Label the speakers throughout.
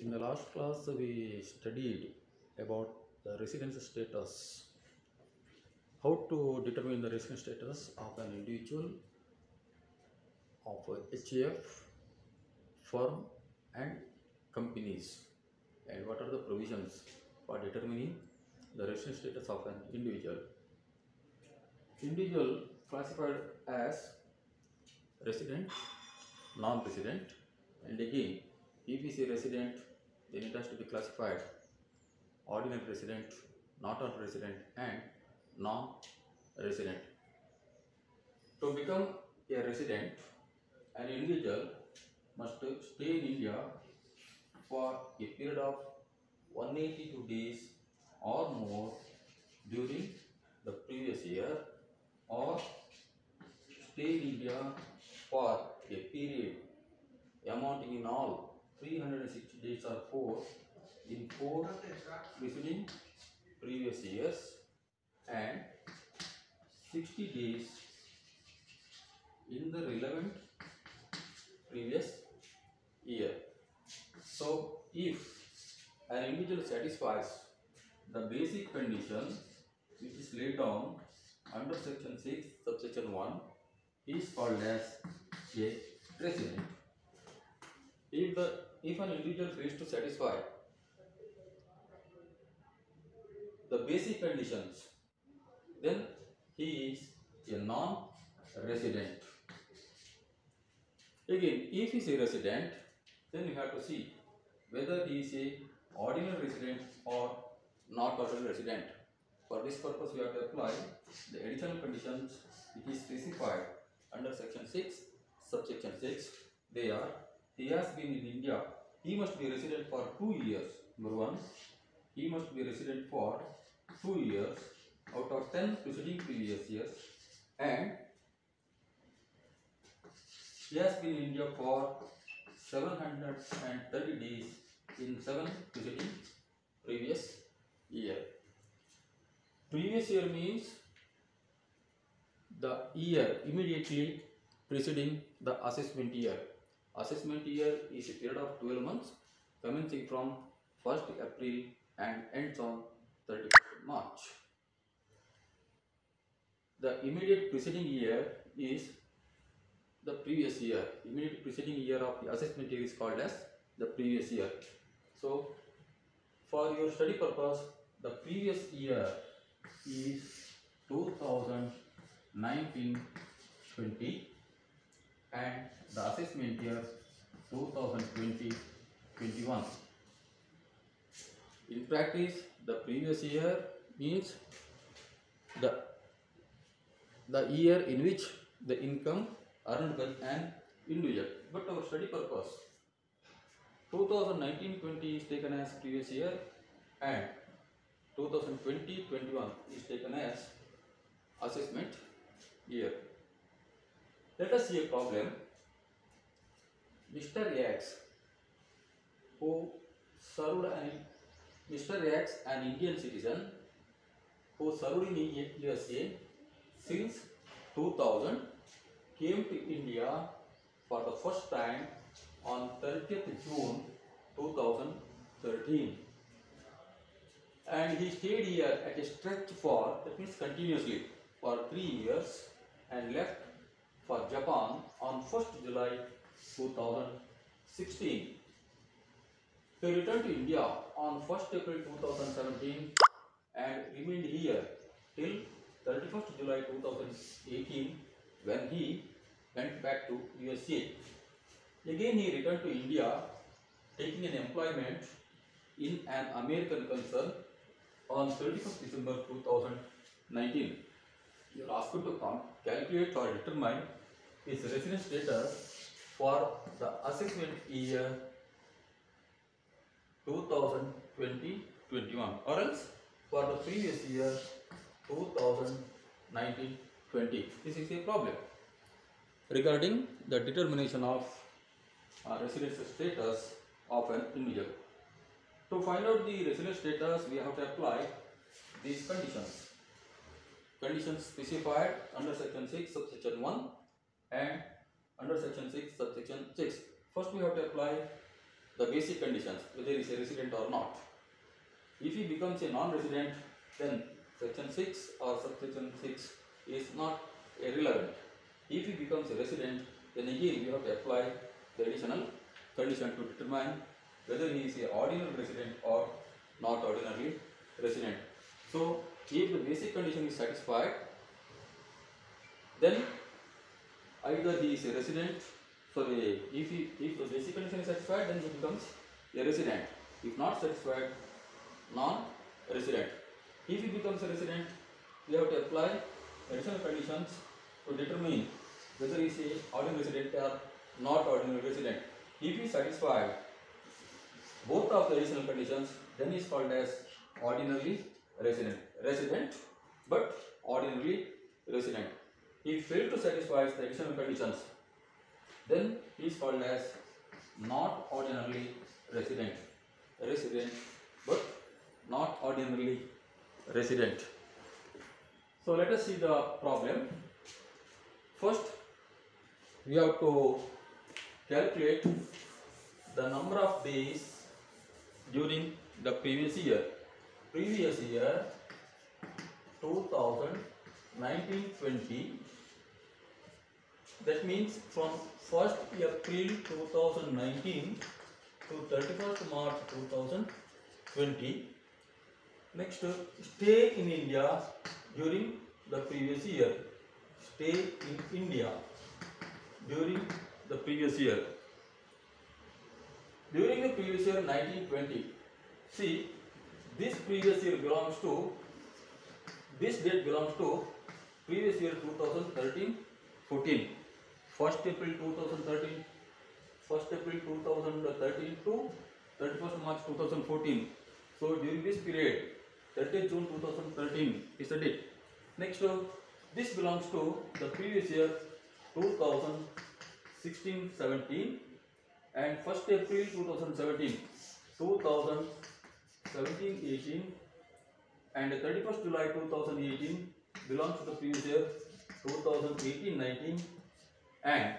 Speaker 1: In the last class, we studied about the residence status, how to determine the residence status of an individual, of a HAF, firm, and companies, and what are the provisions for determining the residence status of an individual. Individual classified as resident, non-resident, and again, if we say resident, then it has to be classified ordinary resident, not resident, and non-resident. To become a resident, an individual must stay in India for a period of 182 days or more during the previous year, or stay in India for a period amounting in all 360 days or more in 4 preceding previous years and 60 days in the relevant previous year. So, if an individual satisfies the basic condition which is laid down under section 6 subsection 1, he is called as a resident. If an individual fails to satisfy the basic conditions, then he is a non-resident. Again, if he is a resident, then we have to see whether he is a ordinary resident or not ordinary resident. For this purpose, we have to apply the additional conditions which is specified under section 6, subsection 6. They are: he has been in India, he must be resident for 2 years. Number 1, he must be resident for 2 years out of 10 preceding previous years, and he has been in India for 730 days in 7 preceding previous year. Previous year means the year immediately preceding the assessment year. Assessment year is a period of 12 months commencing from 1st April and ends on 31st March. The immediate preceding year is the previous year. Immediate preceding year of the assessment year is called as the previous year. So, for your study purpose, the previous year is 2019-20 and the assessment year 2020-21. In practice, the previous year means the year in which the income earned by an individual. But our study purpose, 2019-20 is taken as previous year and 2020-21 is taken as assessment year. Let us see a problem. Mr. X, an Indian citizen who served in USA since 2000, came to India for the first time on 30th June 2013, and he stayed here at a stretch for, that means continuously, for 3 years and left for Japan on 1st July 2016. He returned to India on 1st April 2017 and remained here till 31st July 2018 when he went back to USA. Again he returned to India taking an employment in an American concern on 31st December 2019. You are asked to calculate or determine his residence status for the assessment year 2020-21 or else for the previous year 2019-20. This is a problem regarding the determination of residence status of an individual. To find out the residence status, we have to apply these conditions. Conditions specified under section 6 subsection 1 and under section 6 subsection 6. First we have to apply the basic conditions, whether he is a resident or not. If he becomes a non-resident, then section 6 or subsection 6 is not irrelevant. If he becomes a resident, then again we have to apply the additional condition to determine whether he is a ordinary resident or not ordinary resident. So if the basic condition is satisfied, then either he is a resident, if the basic condition is satisfied, then he becomes a resident. If not satisfied, non-resident. If he becomes a resident, we have to apply additional conditions to determine whether he is a ordinary resident or not ordinary resident. If he satisfied both of the additional conditions, then he is called as ordinarily resident, but ordinarily resident. If failed to satisfy the additional conditions, then he is called as not ordinarily resident, but not ordinarily resident. So let us see the problem. First, we have to calculate the number of days during the previous year. Previous year 2019-20. That means from 1st April 2019 to 31st March 2020. Next, stay in India during the previous year. Stay in India during the previous year. During the previous year 1920. See, this previous year belongs to, this date belongs to previous year 2013-14. 1st April 2013, 1st April 2013 to 31st March 2014. So during this period, 30th June 2013 is the date. Next, this belongs to the previous year 2016-17 and 1st April 2017, 2017-18 and 31st July 2018 belongs to the previous year 2018-19, and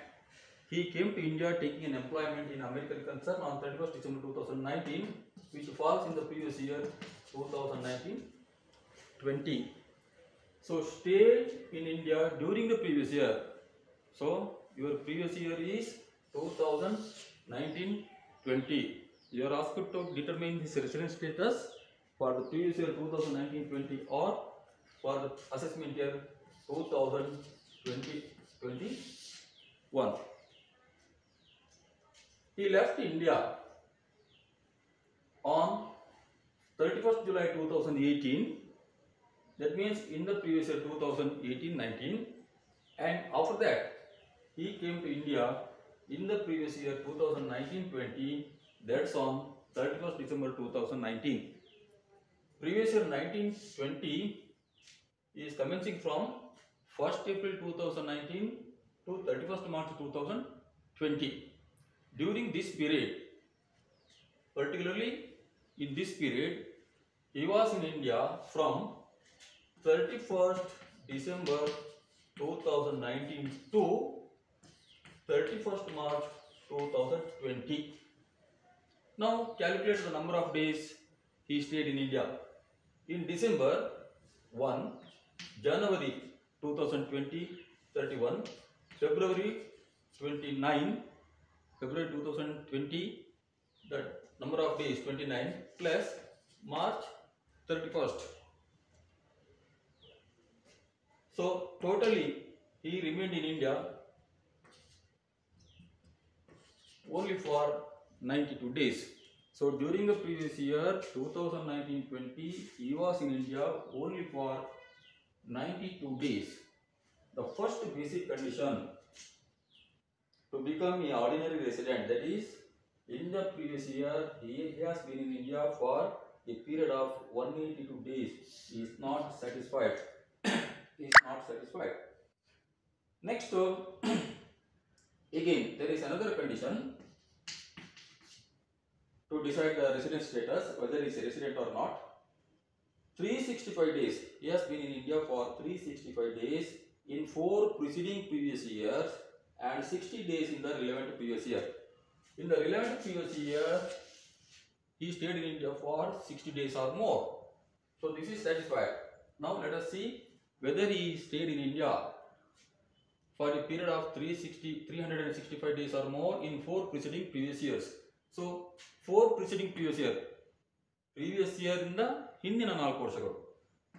Speaker 1: he came to India taking an employment in American concern on 31st December 2019, which falls in the previous year 2019-20. So stay in India during the previous year. So your previous year is 2019-20. You are asked to determine his residence status for the previous year 2019-20 or for the assessment year 2020-21. He left India on 31st July 2018. That means in the previous year 2018-19, and after that he came to India in the previous year 2019-20. That's on 31st December 2019. Previous year 1920 is commencing from 1st April 2019 to 31st March 2020. During this period, particularly in this period, he was in India from 31st December 2019 to 31st March 2020. Now calculate the number of days he stayed in India. In December 1, January 2020 31, February 29, February 2020, the number of days 29 plus March 31st. So totally he remained in India only for 92 days. So during the previous year 2019-20, he was in India only for 92 days. The first basic condition to become an ordinary resident, that is, in the previous year he has been in India for a period of 182 days, is not satisfied. Is not satisfied. Next, again there is another condition to decide the resident status, whether he is a resident or not. 365 days. He has been in India for 365 days in 4 preceding previous years and 60 days in the relevant previous year. In the relevant previous year, he stayed in India for 60 days or more. So this is satisfied. Now let us see whether he stayed in India for a period of 365 days or more in 4 preceding previous years. So 4 preceding previous year ಇಂದ ಹಿಂದಿನ 4 ವರ್ಷಗಳು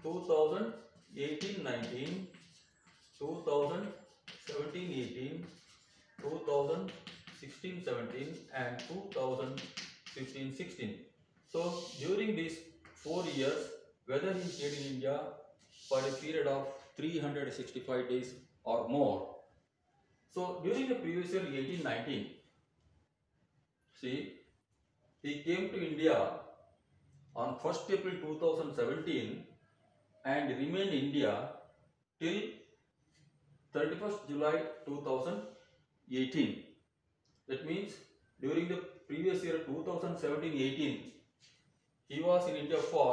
Speaker 1: 2018-19, 2017-18, 2016-17 and 2015-16. So during these 4 years, whether he stayed in India for a period of 365 days or more. So during the previous year 18-19, see, he came to India on 1st April 2017 and remained in India till 31st July 2018. That means during the previous year 2017-18, he was in India for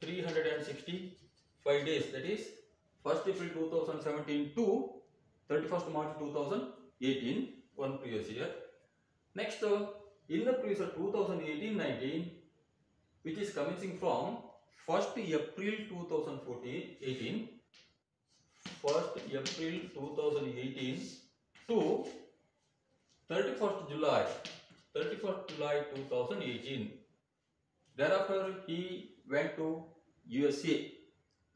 Speaker 1: 365 days. That is 1st April 2017 to 31st March 2018, one previous year. Next, in the previous year 2018-19, which is commencing from 1st April 2018, 1st April 2018 to 31st July 2018. Thereafter, he went to USA.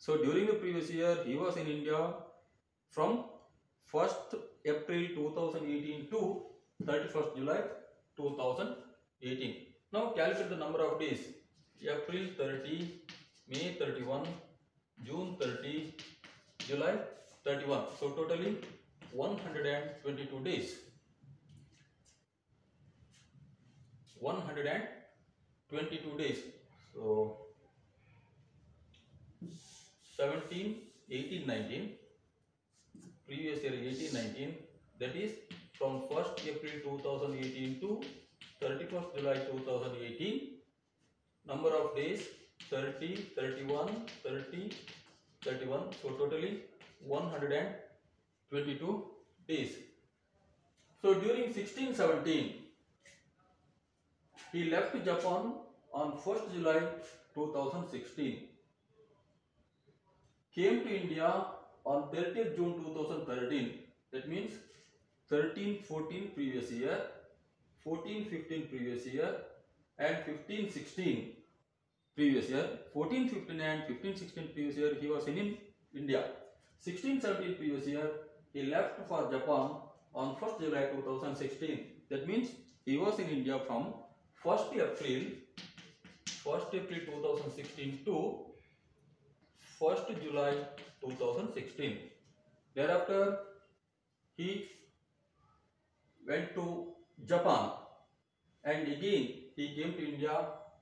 Speaker 1: So during the previous year, he was in India from 1st April 2018 to 31st July 2018. Now calculate the number of days. April 30, May 31, June 30, July 31. So totally 122 days. 122 days. So 17, 18, 19. Previous year 18-19, that is from 1st April 2018 to 31st July 2018. Number of days 30, 31, 30, 31. So totally 122 days. So during 16-17, he left Japan on 1st July 2016. Came to India on 30th June 2013. That means 13-14 previous year, 14-15 previous year and 15-16 previous year. 14-15 and 15-16 previous year he was in India. 16-17 previous year he left for Japan on 1st July 2016. That means he was in India from 1st April 2016 to 1st July 2016. Thereafter, he went to Japan and again he came to India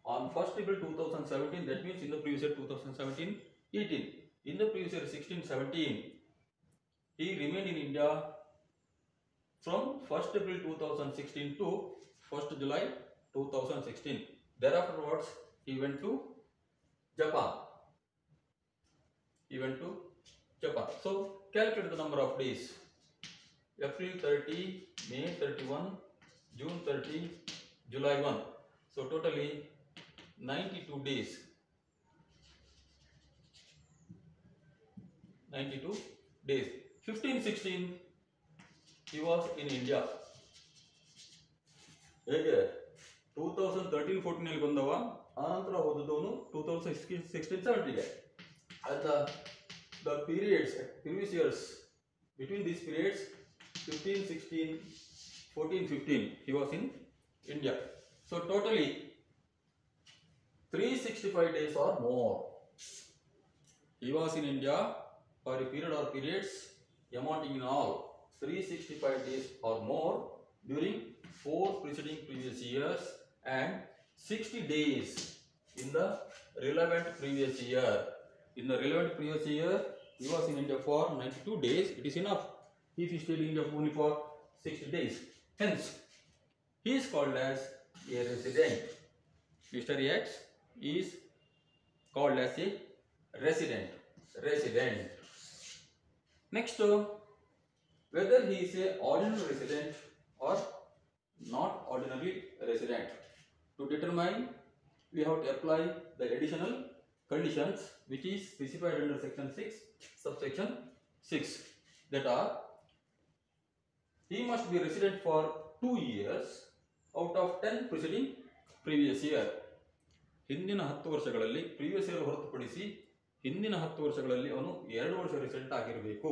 Speaker 1: on 1st April 2017. That means in the previous year 2017-18. In the previous year 16-17, he remained in India from 1st April 2016 to 1st July 2016. Thereafterwards, he went to Japan. So calculate the number of days. April 30, May 31, June 30, July 1. So totally 92 days. 92 days. 15-16, he was in India. ಹೇಗೆ 2013-14 ಅಲ್ಲಿ ಬಂದವ, ಆನಂತರ ಹೋದವನು 2016-17ಗೆ. And the periods, previous years, between these periods 15-16, 14-15, he was in India. So totally 365 days or more he was in India for a period or periods amounting in all 365 days or more during 4 preceding previous years and 60 days in the relevant previous year. In the relevant previous year, he was in India for 92 days. It is enough if he stayed in India only for 60 days. Hence, he is called as a resident. Mr. X is called as a resident. Next, whether he is a ordinary resident or not ordinary determine, we have to apply the additional conditions which is specified under section 6, subsection 6. That are, he must be resident for 2 years out of 10 preceding previous year. ಹಿಂದಿನ 10 ವರ್ಷಗಳಲ್ಲಿ previous year ಹೊರತುಪಡಿಸಿ ಹಿಂದಿನ 10 ವರ್ಷಗಳಲ್ಲಿ ಅವನು 2 ವರ್ಷ resident ಆಗಿರಬೇಕು.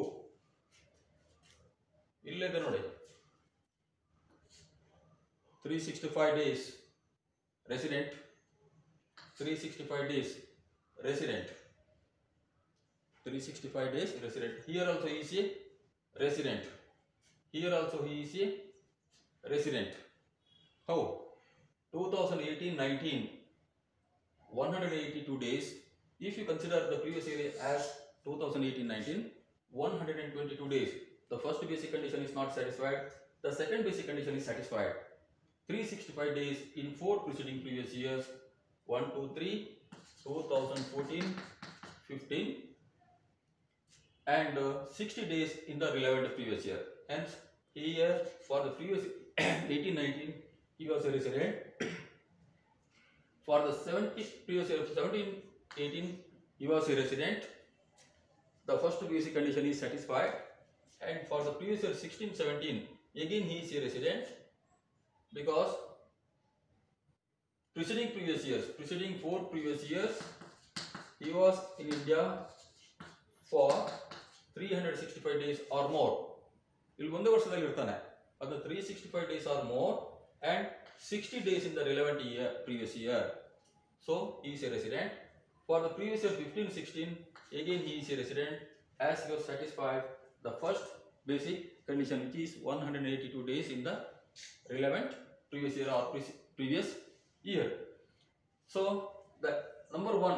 Speaker 1: ಇಲ್ಲಿದೆ ನೋಡಿ, 365 days resident, 365 days resident, 365 days resident. Here also he is a resident. Here also he is a resident. How? 2018-19, 182 days. If you consider the previous year as 2018-19, 122 days. The first basic condition is not satisfied. The second basic condition is satisfied. 365 days in 4 preceding previous years, 1, 2, 3, 2014, 15, and 60 days in the relevant previous year. Hence, here for the previous 18-19, he was a resident. For the previous year 17-18, he was a resident. The first basic condition is satisfied. And for the previous year 16-17, again he is a resident, because preceding 4 previous years, he was in India for 365 days or more. ಇಲ್ಲಿ ಒಂದೇ ವರ್ಷದಲ್ಲಿ ಇರ್ತಾನೆ, ಅದು 365 days or more and 60 days in the relevant year, previous year. So he is a resident. For the previous year 15-16, again he is a resident, as he was satisfied the first basic condition, which is 182 days in the relevant previous year or previous year. So the number 1,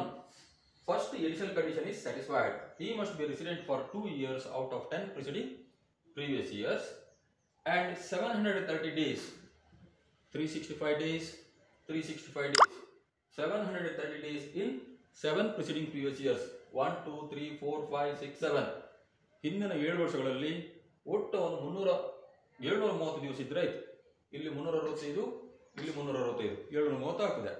Speaker 1: first additional condition is satisfied. He must be resident for 2 years out of 10 preceding previous years, and 730 days, 365 days, 365 days, 730 days in 7 preceding previous years, 1, 2, 3, 4, 5, 6, 7. ಹಿಂದಿನ 7 ವರ್ಷಗಳಲ್ಲಿ ಒಟ್ಟು ಅವನು 730 ದಿವಸ ಇದ್ರೆ ಆಯ್ತು. ಇಲ್ಲಿ 365, ಇಲ್ಲಿ 365, 730 ಆಗ್ತದೆ.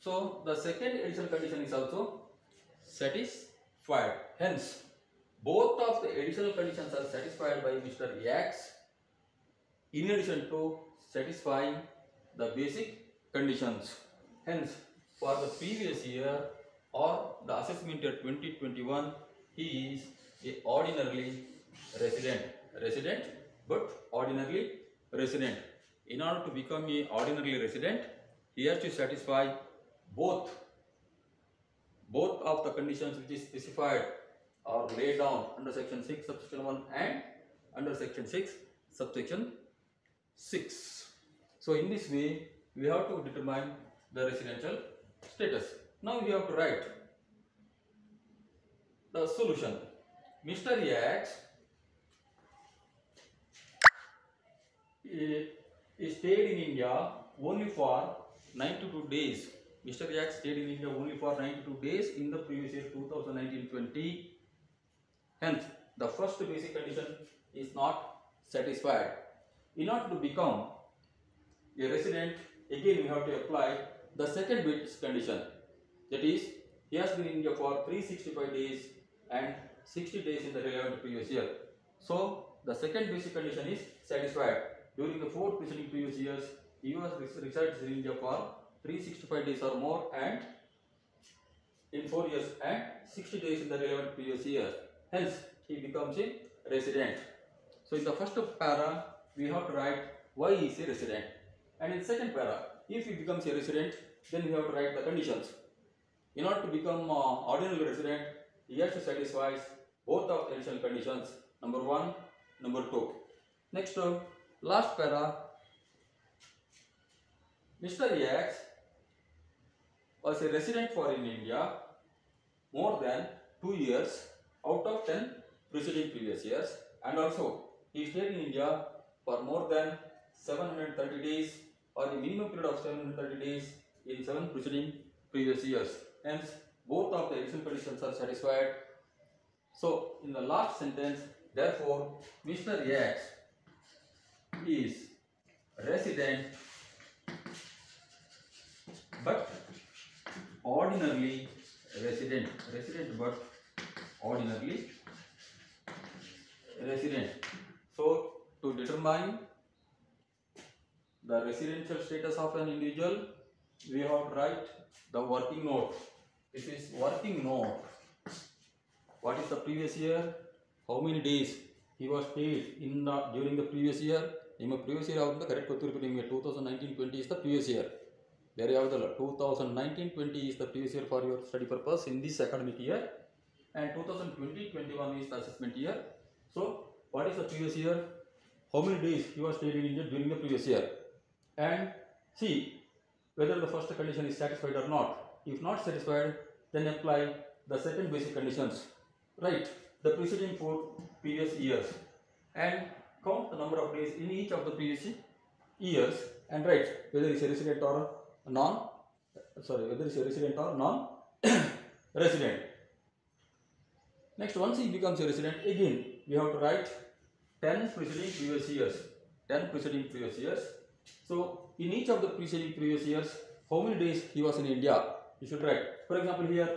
Speaker 1: So the second additional condition is also satisfied. Hence, both of the additional conditions are satisfied by Mr. X, in addition to satisfying the basic conditions. Hence, for the previous year or the assessment year 2021, he is a ordinarily resident, but ordinarily resident. In order to become a ordinarily resident, he has to satisfy both of the conditions which is specified or laid down under section 6 subsection 1 and under section 6 subsection 6. So in this way we have to determine the residential status. Now we have to write the solution. Mr. X stayed in India only for 92 days. Mr. X stayed in India only for 92 days in the previous year 2019-20. Hence, the first basic condition is not satisfied. In order to become a resident, again we have to apply the second basic condition. That is, he has been in India for 365 days and 60 days in the relevant previous year. So, the second basic condition is satisfied. During the 4 preceding previous years, he was resides in India for 365 days or more, and in 4 years and 60 days in the relevant previous year. Hence, he becomes a resident. So, in the first para, we have to write why he is a resident. And in second para, if he becomes a resident, then we have to write the conditions. In order to become ordinary resident, he has to satisfy both of the additional conditions, number 1, number 2. Next, last para, Mr. X was a resident for in India more than 2 years out of 10 preceding previous years, and also he stayed in India for more than 730 days or a minimum period of 730 days in 7 preceding previous years. Hence, both of the additional conditions are satisfied. So, in the last sentence, therefore, Mr. X is resident but ordinarily resident, but ordinarily resident. So to determine the residential status of an individual, we have to write the working note. This is working note. What is the previous year? How many days he was paid in the during the previous year? ನಿಮ್ಮ previous year ಯಾವುದು correct ಗೊತ್ತಿರಬೇಕು ನಿಮಗೆ. 2019-20 is the previous year. ಬೇರೆ ಯಾವುದಲ್ಲ. 2019-20 is the previous year for your study purpose in this academic year, and 2020-21 is the assessment year. So what is the previous year? How many days he was paid in India during the previous year, and see whether the first condition is satisfied or not. If not satisfied, then apply the second basic conditions. Write the preceding 4 previous years and count the number of days in each of the previous years and write whether he is a resident or non-resident. Next, once he becomes a resident, again we have to write 10 preceding previous years. 10 preceding previous years. So in each of the preceding previous years, how many days he was in India? You should write. For example, here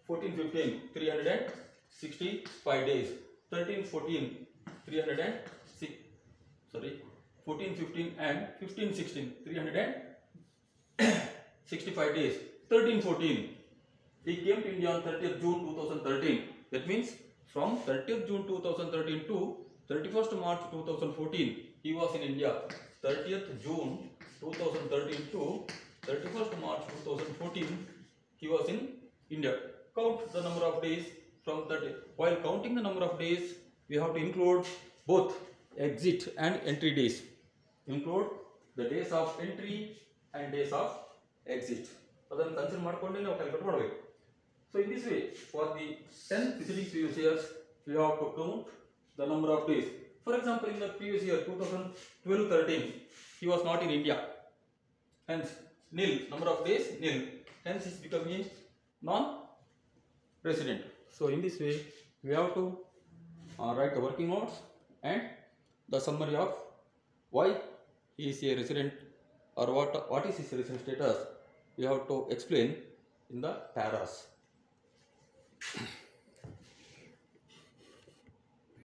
Speaker 1: 14-15 365 days. 13-14 14-15 and 15-16 365 days. 13-14 he came to India on 30th June 2013. That means from 30th June 2013 to 31st March 2014 he was in India. 30th June 2013 to 31st March 2014 he was in India. Count the number of days from 30. While counting the number of days, we have to include both exit and entry days. Include the days of entry and days of exit. ಅದನ್ನು consider ಮಾಡಿಕೊಂಡು ನಾವು calculate ಮಾಡಬೇಕು. So in this way, for the 10 preceding previous years, we have to count the number of days. For example, in the previous year 2012-13, he was not in India. Hence, nil. Number of days, nil. Hence, he is becoming non-resident. So in this way, we have to write the working notes and the summary of why he is a resident or what is his resident status. We have to explain in the paras.